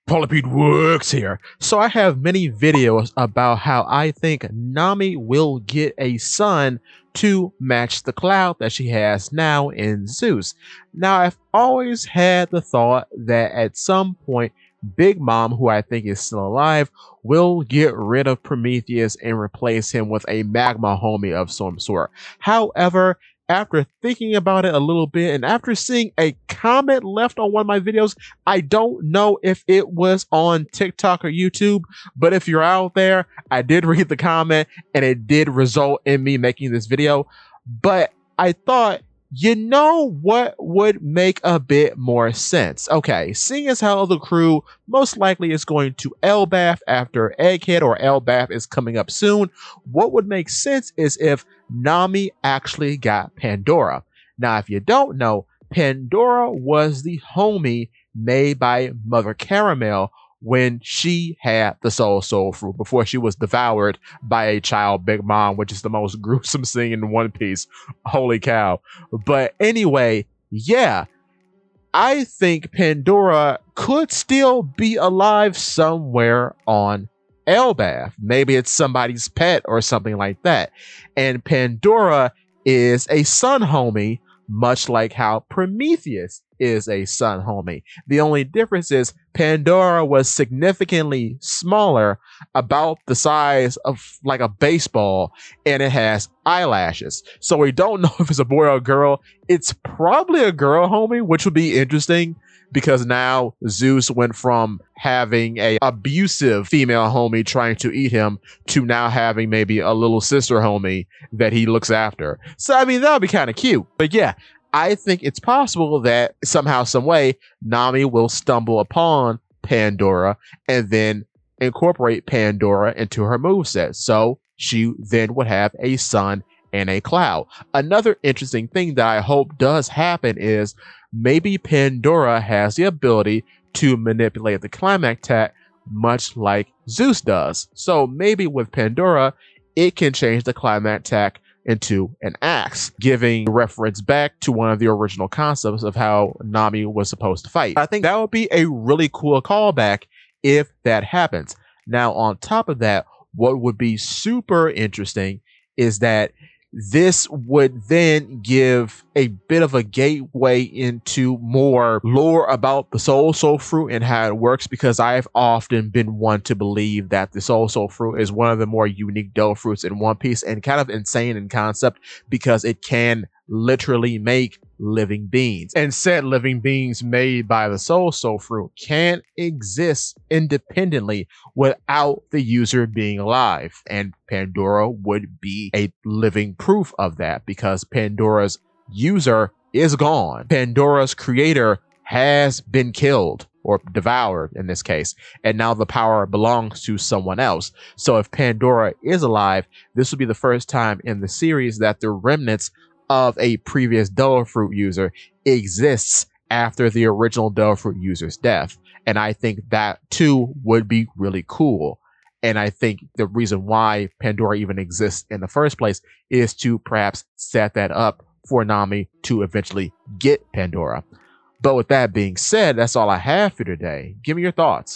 Polypede works here. So I have many videos about how I think Nami will get a son to match the cloud that she has now in Zeus. Now I've always had the thought that at some point Big Mom, who I think is still alive, will get rid of Prometheus and replace him with a magma homie of some sort. However, after thinking about it a little bit and after seeing a comment left on one of my videos, I don't know if it was on TikTok or YouTube, but if you're out there, I did read the comment and it did result in me making this video. But I thought, you know what would make a bit more sense? Okay, seeing as how the crew most likely is going to Elbaf after Egghead, or Elbaf is coming up soon, what would make sense is if Nami actually got Pandora. Now, if you don't know, Pandora was the homie made by Mother Caramel when she had the soul fruit before she was devoured by a child Big Mom, which is the most gruesome scene in One Piece. Holy cow. But anyway, yeah, I think Pandora could still be alive somewhere on Elbaf. Maybe it's somebody's pet or something like that. And Pandora is a sun homie, much like how Prometheus is a sun homie. The only difference is Pandora was significantly smaller, about the size of like a baseball, and it has eyelashes. So we don't know if it's a boy or a girl. It's probably a girl homie, which would be interesting because now Zeus went from having a abusive female homie trying to eat him to now having maybe a little sister homie that he looks after. So I mean, that would be kind of cute. But yeah, I think it's possible that somehow, some way, Nami will stumble upon Pandora and then incorporate Pandora into her moveset. So she then would have a sun and a cloud. Another interesting thing that I hope does happen is maybe Pandora has the ability to manipulate the climactac much like Zeus does. So maybe with Pandora, it can change the climactac into an axe, giving reference back to one of the original concepts of how Nami was supposed to fight. I think that would be a really cool callback if that happens. Now, on top of that, what would be super interesting is that this would then give a bit of a gateway into more lore about the soul fruit and how it works, because I've often been one to believe that the soul fruit is one of the more unique dough fruits in One Piece, and kind of insane in concept because it can literally make living beings, and said living beings made by the soul fruit can't exist independently without the user being alive, and Pandora would be a living proof of that because Pandora's user is gone. Pandora's creator has been killed or devoured in this case, and now the power belongs to someone else. So if Pandora is alive, this will be the first time in the series that the remnants of a previous Devil Fruit user exists after the original Devil Fruit user's death. And I think that too would be really cool. And I think the reason why Pandora even exists in the first place is to perhaps set that up for Nami to eventually get Pandora. But with that being said, that's all I have for today. Give me your thoughts.